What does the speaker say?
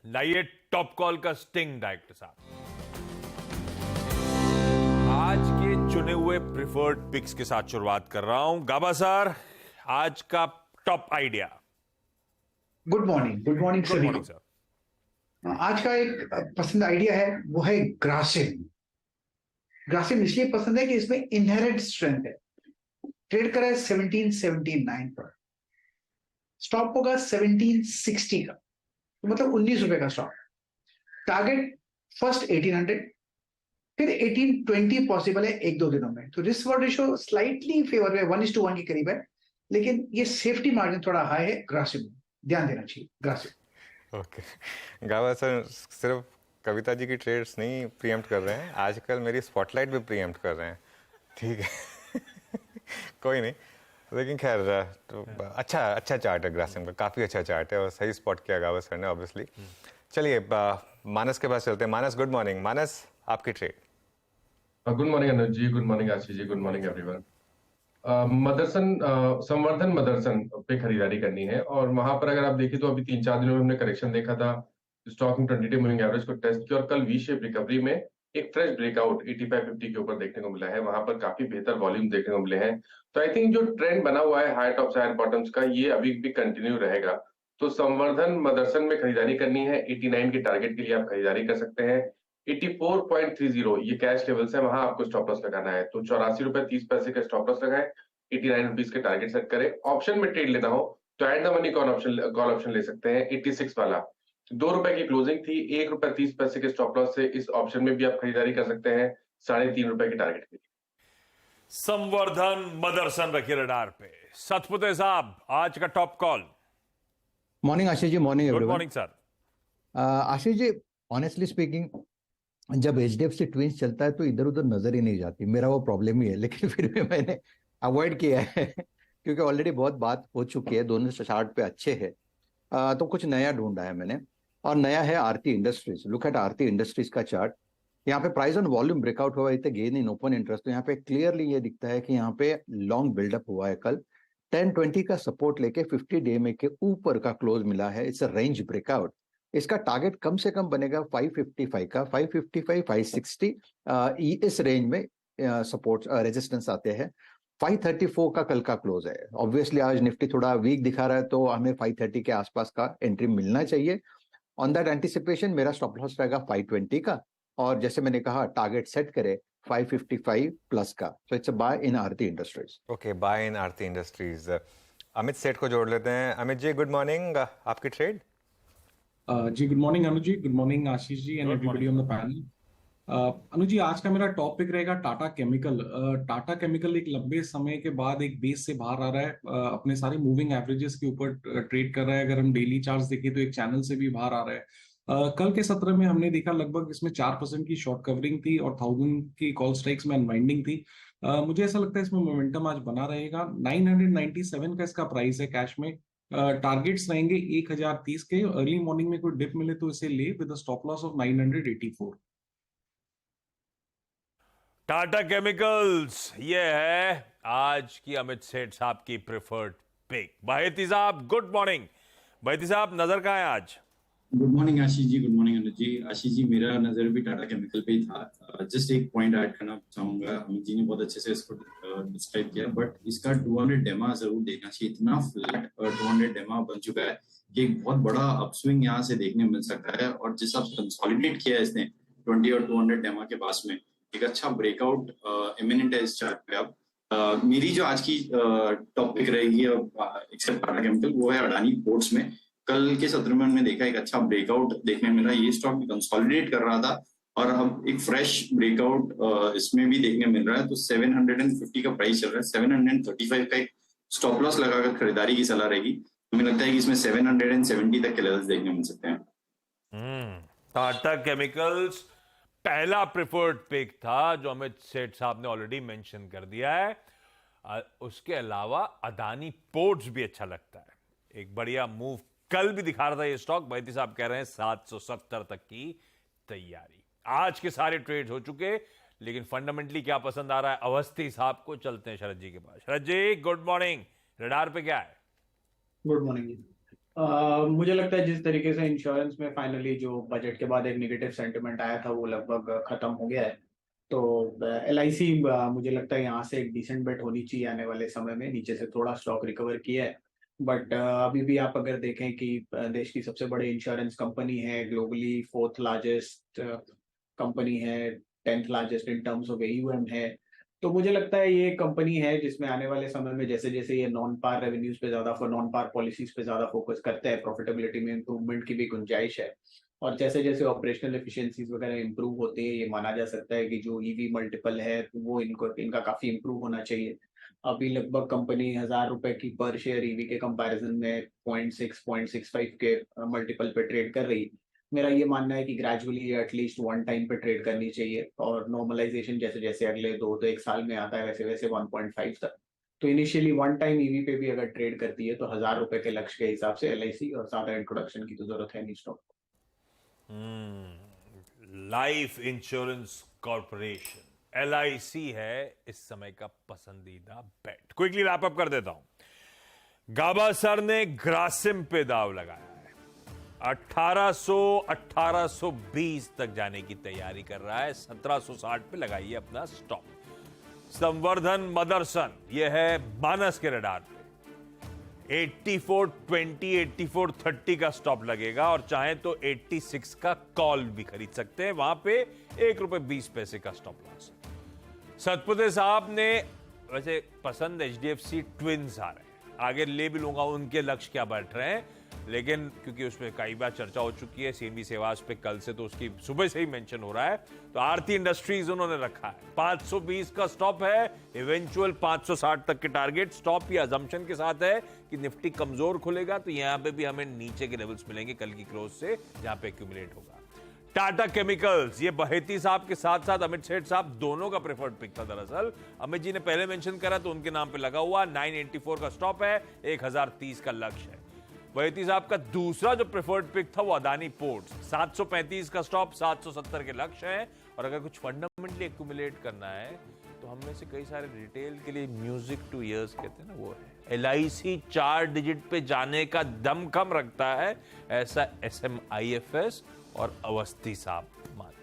लाइए top call का sting director साहब। आज के चुने हुए प्रिफर्ड पिक्स के साथ शुरुआत कर रहा हूं। गाबा सर, आज का top idea. Good morning good सभी मॉर्निंग को। सर। आज का एक पसंद आइडिया है, वो है ग्रासिम। ग्रासिम इसलिए पसंद है कि इसमें इनहेरेंट स्ट्रेंथ है। ट्रेड करा है 1779 पर, स्टॉप होगा 1760 का, तो मतलब 19 रुपए का स्टॉप। टारगेट फर्स्ट 1800, फिर 1820 पॉसिबल है एक दो दिनों में। तो risk word ratio slightly favour में 1:1 के करीब है, लेकिन ये सेफ्टी मार्जिन थोड़ा हाई है ग्रासिम, ध्यान देना चाहिए ग्रासिम। ओके। गावा सर सिर्फ कविता जी की ट्रेड्स नहीं प्रीएम्प्ट कर रहे हैं, आजकल मेरी स्पॉटलाइट भी प्रीएम्प्ट कर रहे हैं। ठीक है। कोई नहीं, लेकिन खैर तो अच्छा चार्ट है ग्रासिम का, काफ़ी अच्छा चार्ट है और सही स्पॉट किया गावा सर ने ऑब्वियसली। चलिए मानस के पास चलते हैं। मानस, गुड मॉर्निंग। मानस, आपकी trade. Good morning Anuj ji, good morning Ashish ji, good morning everyone. Motherson Samvardhana Motherson पे खरीदारी करनी है और वहां पर अगर आप देखें तो अभी 3-4 दिनों में हमने करेक्शन देखा था। स्टॉक ने 20 डे मूविंग एवरेज को टेस्ट किया और कल वी शेप रिकवरी में एक फ्रेश ब्रेकआउट 8550 के ऊपर देखने को मिला है। वहां पर काफी बेहतर वॉल्यूम देखने को मिले हैं। तो आई थिंक जो ट्रेंड बना हुआ है हाई टॉप्स हायर बॉटम्स का, ये अभी भी कंटिन्यू रहेगा। तो संवर्धन मदरसन में खरीदारी करनी है। 89 के टारगेट के लिए आप खरीदारी कर सकते हैं। 84.30 ये कैश लेवल्स है, वहां आपको स्टॉप लॉस लगाना है। तो 84 रुपए 30 पैसे का स्टॉप लॉस लगाए, 89 रुपीज के टारगेट सेट करें। ऑप्शन में ट्रेड लेना हो तो at the money call option ले सकते हैं 86 वाला। 2 रुपए की क्लोजिंग थी, 1 रुपए 30 पैसे के स्टॉप लॉस से इस ऑप्शन में भी आप खरीदारी कर सकते हैं 3.5 रुपए के टारगेट के लिए। संवर्धन मदरसन रखिए रडार पे। सतपुते साहब, आज का top call. Morning Ashish ji, morning good everyone. Morning sir. Ashish ji, honestly speaking, जब एचडीएफसी ट्विंस चलता है तो इधर उधर नजर ही नहीं जाती। मेरा वो प्रॉब्लम ही है, लेकिन फिर भी मैंने अवॉइड किया है क्योंकि ऑलरेडी बहुत बात हो चुकी है, दोनों चार्ट पे अच्छे है। तो कुछ नया ढूंढा है मैंने, और नया है Aarti industries. Look at Aarti industries का चार्ट। यहाँ पे प्राइस ऑन वॉल्यूम ब्रेकआउट हुआ, इतने गेन इन ओपन इंटरेस्ट। तो यहाँ पे क्लियरली ये दिखता है कि यहाँ पे लॉन्ग बिल्डअप हुआ है। कल 1020 का सपोर्ट लेके 50 डे में के ऊपर का क्लोज मिला है। It's a range breakout. इसका टारगेट कम से कम बनेगा 555 का, 555 560। इस रेंज में सपोर्ट रेजिस्टेंस आते हैं। 534 का कल का क्लोज है। ऑब्वियसली आज निफ्टी थोड़ा वीक दिखा रहा है, तो हमें 530 के आसपास का एंट्री मिलना चाहिए। ऑन दैट एंटिसिपेशन मेरा स्टॉप लॉस रहेगा 520 का, और जैसे मैंने कहा टारगेट सेट करे 555 प्लस का। So it's a buy in Aarti industries. Okay, buy in Aarti industries. Amit Seth को जोड़ लेते हैं। Amit ji, good morning. आपकी ट्रेड। जी good morning Anuj ji, good morning Ashish ji and Good everybody morning, on the panel. Anuj ji, आज का मेरा टॉपिक रहेगा टाटा केमिकल। टाटा केमिकल एक लंबे समय के बाद एक बेस से बाहर आ रहा है, अपने सारे मूविंग एवरेजेस के ऊपर ट्रेड कर रहा है। अगर हम डेली चार्ट्स देखें तो एक चैनल से भी बाहर आ रहा है। कल के सत्र में हमने देखा लगभग इसमें 4% की शॉर्ट कवरिंग थी और 1000 की कॉल स्ट्राइक्स में अनवाइंडिंग थी। मुझे ऐसा लगता है इसमें मोमेंटम आज बना रहेगा। 997 का इसका प्राइस है कैश में। टारगेट्स रहेंगे 1030 के। अर्ली मॉर्निंग में कोई डिप मिले तो इसे ले with stop loss of 984। Tata chemicals ये है आज की अमित सेठ साहब की प्रिफर्ड पिक। बाहेती साहब, गुड मॉर्निंग। बाहेती साहब, नजर कहाँ है आज? Good morning Ashish ji, good morning Anuj जी। आशीष जी, मेरा नजर भी टाटा केमिकल पे ही था। जस्ट एक पॉइंट ऐड करना चाहूंगा। अमित जी ने बहुत अच्छे से इसको डिस्क्राइब किया, बट इसका 200 डेमा जरूर देखना चाहिए। इतना फ्लैट 200 डेमा बन चुका है कि एक बहुत बड़ा अपस्विंग यहाँ से देखने मिल सकता है। और जिस आप कंसोलिडेट किया है इसने 20 और 200 डेमा के पास में, एक अच्छा ब्रेकआउट इमिनेंट है इस चार्ट पे। अब मेरी जो आज की टॉपिक रहेगी एक्सेप्ट टाटा केमिकल, वो है अडानी पोर्ट्स में। कल के सत्र में हमने देखा एक अच्छा ब्रेकआउट देखने मिला। ये स्टॉक भी कंसोलिडेट कर रहा था और अब एक फ्रेश ब्रेकआउट इसमें भी देखने मिल रहा है। तो 750 का प्राइस चल रहा है। 735 का एक स्टॉप लॉस लगाकर खरीदारी की सलाह रहेगी। हमें लगता है कि इसमें 770 तक के लेवल्स देखने मिल सकते हैं। टाटा केमिकल्स पहला प्रिफर्ड पिक था जो अमित सेठ साहब ने ऑलरेडी मेंशन कर दिया है। उसके अलावा अदानी पोर्ट्स भी अच्छा लगता है। एक बढ़िया मूव कल भी दिखा रहा था ये स्टॉक। बैती साहब कह रहे हैं 770 तक की तैयारी। आज के सारे ट्रेड्स हो चुके, लेकिन फंडामेंटली क्या पसंद आ रहा है अवस्थी साहब को। चलते हैं शरद जी के पास। शरद जी, गुड मॉर्निंग। रडार पे क्या है? Good morning. मुझे लगता है जिस तरीके से इंश्योरेंस में फाइनली जो बजट के बाद एक नेगेटिव सेंटिमेंट आया था वो लगभग खत्म हो गया है। तो LIC मुझे लगता है यहाँ से एक डिसेंट बेट होनी चाहिए आने वाले समय में। नीचे से थोड़ा स्टॉक रिकवर किया है, बट अभी भी आप अगर देखें कि देश की सबसे बड़ी इंश्योरेंस कंपनी है, ग्लोबली 4th लार्जेस्ट कंपनी है, 10th largest in terms of AUM है। तो मुझे लगता है ये कंपनी है जिसमें आने वाले समय में जैसे जैसे ये नॉन पार रेवेन्यूज पे ज्यादा, नॉन पार पॉलिसीज पे ज्यादा फोकस करते हैं, प्रॉफिटेबिलिटी में इंप्रूवमेंट की भी गुंजाइश है। और जैसे जैसे ऑपरेशनल एफिशिएंसीज वगैरह इंप्रूव होते हैं, ये माना जा सकता है कि जो EV मल्टीपल है वो इनका काफी इंप्रूव होना चाहिए। अभी लगभग कंपनी 1,000 रुपए की पर शेयर EV के कंपैरिजन में 0.65 के मल्टीपल पे ट्रेड कर रही। मेरा ये मानना है कि ग्रेजुअली एटलीस्ट 1 टाइम पे ट्रेड करनी चाहिए, और नॉर्मलाइजेशन जैसे जैसे अगले 2 साल में आता है वैसे वैसे 1.5 तक। तो इनिशियली 1 टाइम EV पे भी अगर ट्रेड करती है तो 1,000 रुपए के लक्ष्य के हिसाब से LIC, और ज्यादा इंट्रोडक्शन की तो जरूरत है नहीं stock. Life insurance corporation LIC है इस समय का पसंदीदा बेट। क्विकली रैप अप कर देता हूं। गाभासर ने ग्रासिम पे दाव लगाया है, 1820 तक जाने की तैयारी कर रहा है, 1760 पे लगाइए अपना स्टॉप। संवर्धन मदरसन यह है मानस के रडार पे, 8420 8430 का स्टॉप लगेगा, और चाहे तो 86 का कॉल भी खरीद सकते हैं, वहां पे ₹1.20 का स्टॉप लॉस। सतपुते साहब ने वैसे पसंद HDFC ट्विंस आ रहे हैं, आगे ले भी लूंगा उनके लक्ष्य क्या बैठ रहे हैं, लेकिन क्योंकि उसमें कई बार चर्चा हो चुकी है CNBC सेवास पे कल से, तो उसकी सुबह से ही मेंशन हो रहा है। तो आरती इंडस्ट्रीज उन्होंने रखा है, 520 का स्टॉप है, इवेंचुअल 560 तक के टारगेट। स्टॉप या अजम्पशन के साथ है कि निफ्टी कमजोर खुलेगा तो यहां पे भी हमें नीचे के लेवल्स मिलेंगे कल की क्लोज से, जहां पे एक्यूमुलेट होगा। टाटा केमिकल्स, ये बहेती साहब के साथ साथ अमित सेठ साहब दोनों का प्रेफर्ड पिक था। दरअसल अमित जी ने पहले मेंशन करा तो उनके नाम पे लगा हुआ, 984 का स्टॉप है, 1030 का लक्ष्य है। बहेती साहब का दूसरा जो प्रेफर्ड पिक था वो अदानी पोर्ट्स, 735 का स्टॉप, 770 के लक्ष्य है। और अगर कुछ फंडामेंटली एक्यूमुलेट करना है तो हम में से कई सारे रिटेल के लिए म्यूजिक टू ईयर्स कहते हैं ना, वो है LIC 4 डिजिट पे जाने का दमखम रखता है, ऐसा SMIFS और अवस्थी साहब मानते हैं।